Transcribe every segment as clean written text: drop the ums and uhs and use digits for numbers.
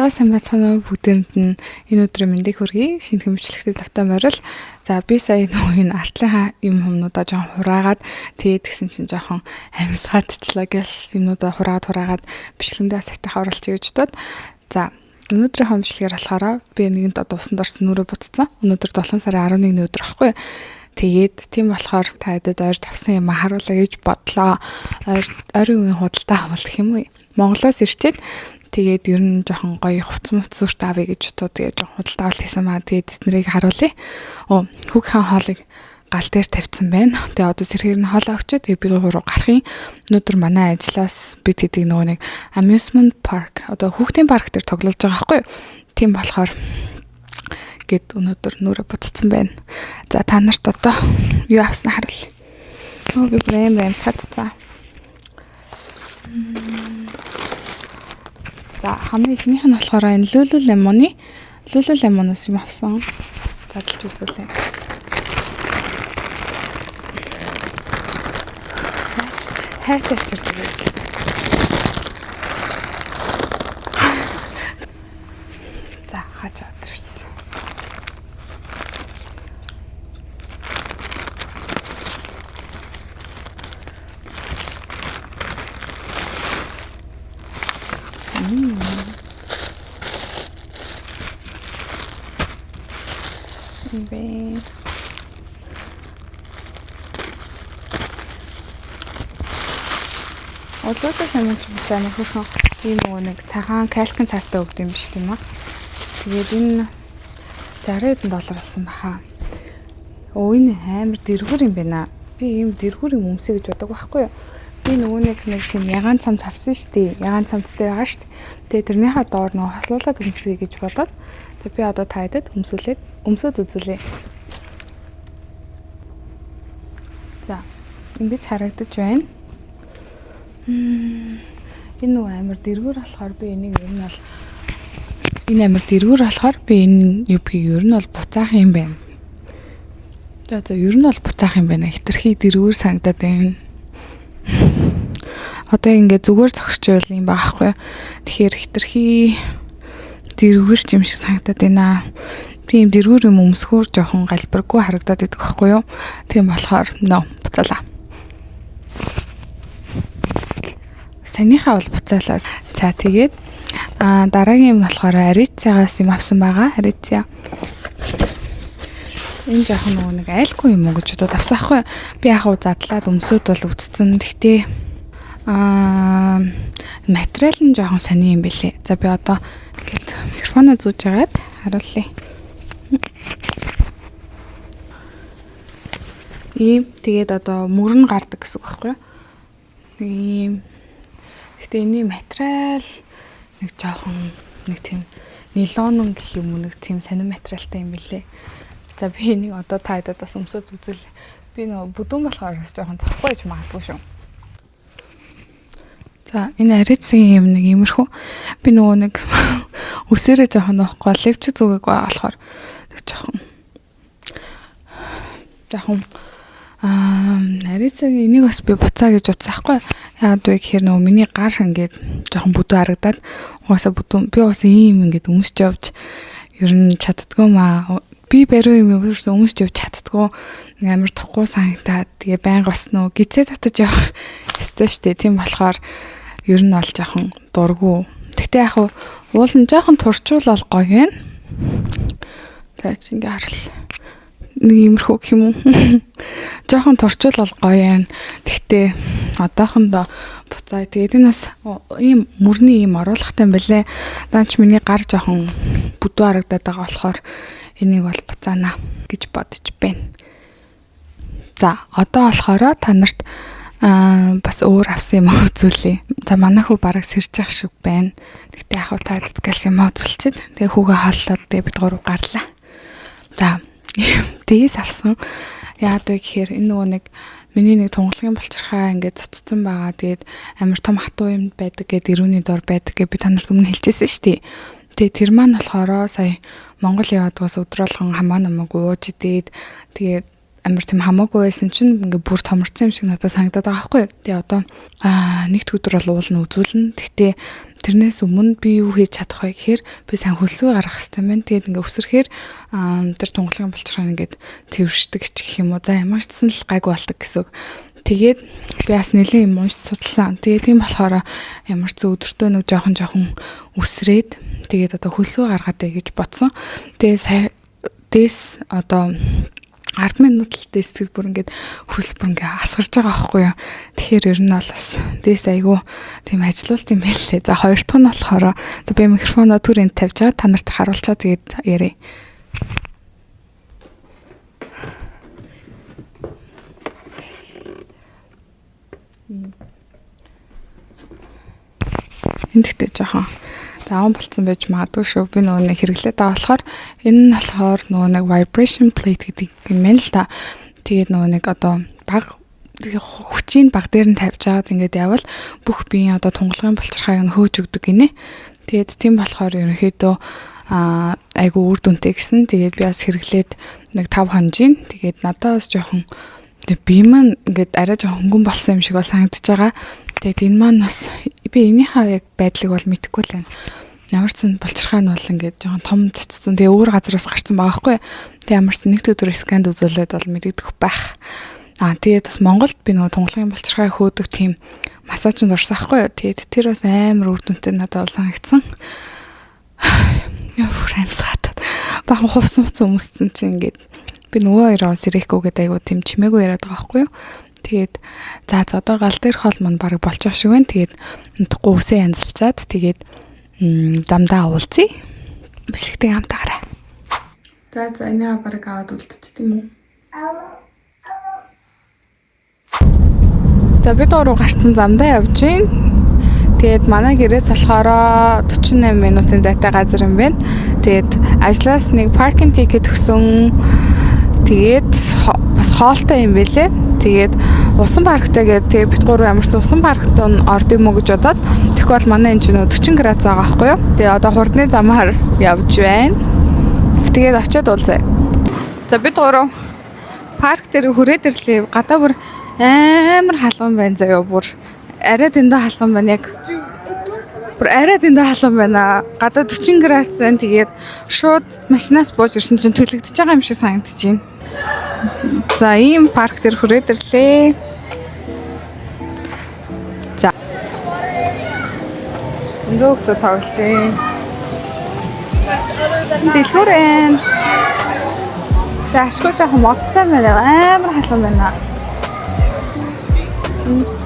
За сайн байцгаана уу бүгдээрэнд нь энэ өдрийн мэндийг хүргэе. Шинэ хэмжлэгтэй давтаа морил. За би сая энэ артлынхаа юм хүмүүдаа жоохон хураагаад тэгээд гисэн чинь жоохон амьсгаадчлаа гэс юмнуудаа хураагаад бичлэгэндээ сайтахаа оруулчих гэж бодоод. За өнөөдрийн хэмжлэгээр болохоор би нэгэнд одоо усанд орсон нүрээ бутцсан. Өнөөдөр 7 сарын 11-ний өдөр аахгүй. Тэгээд тийм болохоор та хэдэд ойр тавсан юм харуулъя гэж бодлоо. Ойрын үеийн худалдаа авах юм уу? Монголоос ирчээд тэгээд ер нь жоохон гоё хувцс сүрт авъя гэж бодоо. Тэгээд жоохон худалдаа авалт хийсэн маа. Тэгээд эднэрийг харуулъя. Хүүхэн хоолыг гал дээр тавьсан байна. Тэгээд одоо сэргээр нь хоолоо өгчөө. Тэгээд би гурав гарахын. Өнөөдөр манай ажлаас бид хэдийг нөгөө нэг amusement park одоо хүүхдийн парк дээр тоглож байгаа байхгүй юу? Тийм болохоор гэд өнөөдөр нүрэ буцсан байна. За та нарт одоо юу авснаа харуулъя. Би брэм садцаа. За хамгийн ихнийх нь болохоор энэ Lululemonоос юм авсан. Задлж үзүүлээ. Хайцаач гэдэг. За хаач адрес. Бэн. Одоотой хэмжиж байсан нөхөн ийм нэг цагаан калькин цаастай өгд юм биш тийм үү? Тэгээд энэ $60 болсон баха. Энэ амар дэргүр юм байна. Би ийм дэргүр юм өмсөе гэж бодог байхгүй юу? Би нөгөө нэг тийм ягаан цамц авсан шүү дээ. Ягаан цамцтай байгаа шүү дээ. Тэгээд тэрнийхээ доор нөгөө хослуулаад өмсөе гэж бодоод тэгээд би одоо та хэдэд өмсөд үзүүлээ. За, ингэж харагдаж байна. Энэ нөгөө амар дэргүр болохоор би энийг ер нь бол энэ юбгийг ер нь бол буцаах юм байна. За ер нь бол буцаах юм байна. Хитрхи дэргүр санагдаад байна. Одоо ингээд зүгээр зогсож байвал юм баахгүй. Тэгэхээр хитрхи дэргүр юм шиг санагдаад байна. Би юм дэргүр юм өмсгөр жоохон галбиргүй харагдаад байдаг байхгүй юу? Тийм болохоор буцаалаа. Санийхаа бол буцаалаа. За тэгээд дараагийн юм болохоор Арицагаас юм авсан байгаа. Арицаа. Энэ жоохон нэг айлгүй юм уу гэж бодоод авсан хгүй. Би яг задлаад өмсөд бол үтцэн. Гэхдээ материал нь жоохон сони юм билээ. За би одоо ингээд микрофоноо зүүж агаад харуулъя. Тэгээд одоо мөрөн гардаг гэсэн үг байхгүй юу? Ийм. Гэхдээ энэ материал нэг жоохон нэг тийм нилон гэх юм уу нэг тийм сонир материалтай юм билээ. За би энийг одоо та хэдэд бас өмсөд үзүүлээ. Би нөгөө бүдүүн болохоор бас жоохон зовхгүй гэж магадгүй шүү. За энэ арицгийн юм нэг иймэрхүү. Би нөгөө нэг үсээрээ жоохон нуухгүй левч зүгээг болохоор нэг жоохон арицгийн энийг бас би буцаа гэж утсаахгүй. Яагаад вэ гэхээр нөгөө миний гар ингээд жоохон бүдүү харагдаад угаасаа бүдүүн би угаасаа ийм ингээд өмсч явж ер нь чаддгүй маа. Би бариу юм ерөөсөө өмсч явж чаддгүй амар тухгүй санагдаад тэгээ байнга бас нөгөө гизээ татаж явах ёстой штэ. Тийм болохоор ер нь бол жоохон дургу. Тэгтээ яг уул нь жоохон турчуул бол гоё байна. За чи ингээ харуул. Нэг иймэрхүү гэх юм уу? Жоохон турчуул бол гоё байна. Тэгтээ одоохондоо буцаа. Тэгээд энэ бас ийм мөрний ийм оруулахтай юм байлээ. Даанч миний гар жоохон бүдүү харагдаад байгаа болохоор энийг бол буцаана гэж бодож байна. За одоо болохоор та нарт бас өөр авсан юм үзүүлье. За манай хүү бараг сэрж явах шиг байна. Тэгтээ яг та гэлс юм үзүүлчихэд тэгээ хүүгээ хааллаад тэгээ бид гурав гарлаа. За дээс авсан. Яагаад вэ гэхээр энэ нөгөө нэг миний нэг тунгалгийн булчирхаа ингээд цоцсон байгаа. Тэгээд амар том хатуу юм байдаг гэдэг ирүүний дор байдаг гэж би та нарт өмнө хэлчихсэн шүү дээ. Тэгээд тэр маань болохоор сая Монгол яваад бас өдрөөлгөн хамаа намайг ууж идээд тэгээд амар тийм хамаагүй байсан чинь ингээ бүр томорцсон юм шиг надад санагдаад байгаа байхгүй юу. Тэгээ одоо нэгд өдөр бол уулна үзүүлнэ. Тэгтээ тэрнээс өмнө би юу хийж чадах вэ гэхээр би сайн хөлсөө гаргах хэрэгтэй байна. Тэгээд ингээ өсөрхээр тэр тунгалгийн булчирхай ингээд цэвэршдэг ч гэх юм уу. За ямар ч гэсэн л гайгүй болдог гэсэн үг. Тэгээд би бас нэлээд юм уншиж судалсан. Тэгээд тийм болохоор ямар ч өдөртөө нэг жоохон үсрээд тэгээд одоо хөлсөө гаргаадаа гэж бодсон. Тэгээд дэс одоо 10 минут л дэсгэд бүр ингээд хөлс бүр ингээд асгарч байгаа байхгүй юу. Тэгэхээр ер нь бол бас дэс айгүй тийм ажилуулт юм хэллээ. За хоёр дахь нь болохоор би микрофоноо түрээнд тавьж байгаа. Та нарт харуулчаа тэгээд ярив. Энд ихтэй жоохон даун болцсон байж магадгүй шүү. Би нөгөө нэг хэрэглээд байгаа болохоор энэ нь болохоор нөгөө нэг vibration plate гэдэг юм байна л та. Тэгээд нөгөө нэг одоо баг хүчийн баг дээр нь тавьж агаад ингээд явбал бүх биеийн одоо тунгалгын булчирхайг нь хөөж өгдөг гинэ. Тэгээд тийм болохоор ерөнхийдөө айгу үр дүнтэй гэсэн. Тэгээд би бас хэрэглээд нэг 5 хонжийн. Тэгээд надаас жоохон би маань ингээд арай жоохон хөнгөн болсон юм шиг бол санагдаж байгаа. Тэгээд энэ маань бас би энийхээ яг байдлыг бол мэдэхгүй л байна. Ямар ч сан булчирхай нь бол ингээд жоохон том цэцсэн. Тэгээ өөр газараас гарсан байгаа байхгүй. Тэгээ ямар ч нэг өдөр сканд үзүүлээд бол мэдэгдэх байх. Тэгээд бас Монголд би нөгөө тунгалгын булчирхай хөөдөг тийм массажинд орсон байхгүй. Тэгээд тэр бас амар үр дүнтэй надад бол санагдсан. Яа фрэмсгат. Бахан хувцсан хүмүүссэн чинь ингээд би нөгөө хоёроо сэрэхгүй гэдэг айгу тийм чимээгүй яриад байгаа байхгүй юу. Тэгээд за одоо гал дээрх хол мань баг болж байгаа шиг байна. Тэгээд унтахгүй үсээ янзалчаад тэгээд замдаа уулзъя. Бишлэгтэй хамтаарай. За энэ баг аваад үлдчих тийм үү? За бид гурав гарцсан замдаа явж гин. Тэгээд манай гэрээс болохоор 48 минутын зайтай газар юм байна. Тэгээд ажлаас нэг паркинг тикет өгсөн. Тэгээд бас хоолтой юм бэлээ. Тэгээд усан парктай гэдэг бид гурав ямар ч усан паркт орд юм уу гэж бодоод тэгвэл манай энэ чинь 40 градус байгаа байхгүй юу. Тэгээд одоо хурдны замаар явж байна. Тэгээд очиод уулзъя. За бид гурав парк дээр хүрээд ирлээ. Гадаа бүр амар халуун байна заяа бүр. Арай дэндээ халуун байна яг. Бүр арай дэндээ халуун байна. Гадаа 40 градус байна. Тэгээд шууд машинаас бууж ирсэн чинь төлөгдөж байгаа юм шиг санагдаж байна. За ийм парк дээр хүрээд ирлээ. За. Зөндөөхдөө тоглож байна. Дэлгүүрэн. Ашгүй жоохон модтой байна. Амар халуун байна.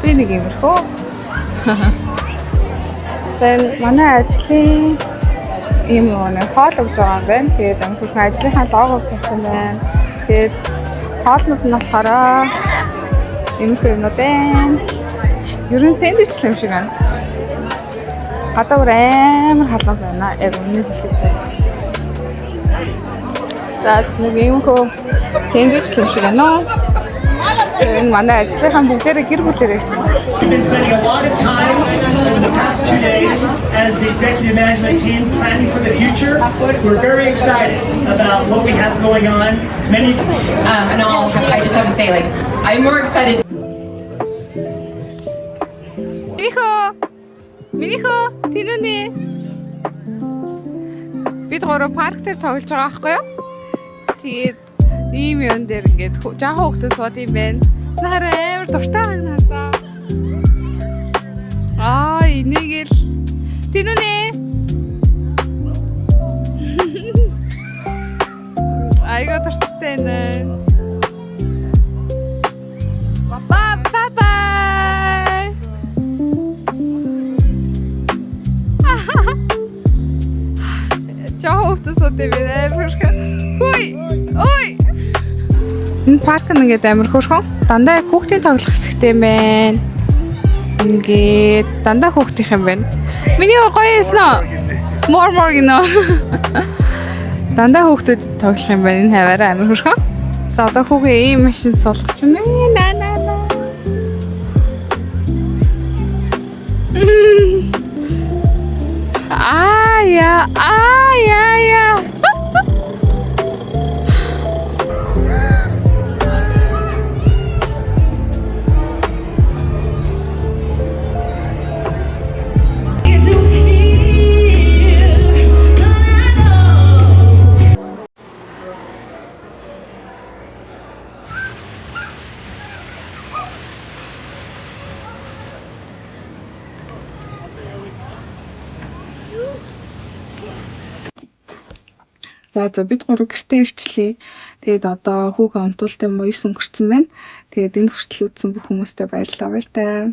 Би нэг юмрхөө. За манай ажлын ийм нэг хоол өгж байгаа юм байна. Тэгээд амжилттай ажлынхаа логог тавьсан байна. Тэгээд хоолнууд нь болохоор иймэрхүү юмнууд байна. Ер нь сэндвич юм шиг байна. Гадаа бүр амар халуун байна. Яг өмнө хэлэх байсан. За нэг иймэрхүү сэндвич юм шиг байна. Энэ манай ажлынхаа бүгдээрээ гэр бүлээр ирсэн. We've been spending a lot of time over the past 2 days as the executive management team planning for the future. We're very excited about what we have going on. And I just have to say, like, I'm more excited. Минийхөө тэнүнэ. Бид гурав парк дээр тоглож байгаа байхгүй юу? Тэгээд ийм юм дээр ингээд жоохон хөвгтөд сууд юм байна. Нараа амар дуртай байгаа надаа. Энийг л тэнүнэ. Айгаа дуртай нэ. Bye. Жоохон сууд юм байна. Ой. Энэ парк нь ингээд амар хөөрхөн. Дандаа хүүхдийн тоглох хэсэгтэй юм байна. Ингээд дандаа хүүхдийнх юм байна. Миний гоё эснэ. More гинэ. Дандаа хүүхдүүд тоглох юм байна. Энэ хаваараа амар хөөрхөн. За одоо хүүгээ ийм машинд суулгах чинь наа. Яа. За бид гурав гэртээ ирчлээ. Тэгээд одоо хүүгээ онтуулт юм уу 9 өнгөрцөн байна. Тэгээд энэ хүртэл үзсэн бүх хүмүүстээ баярлалаа.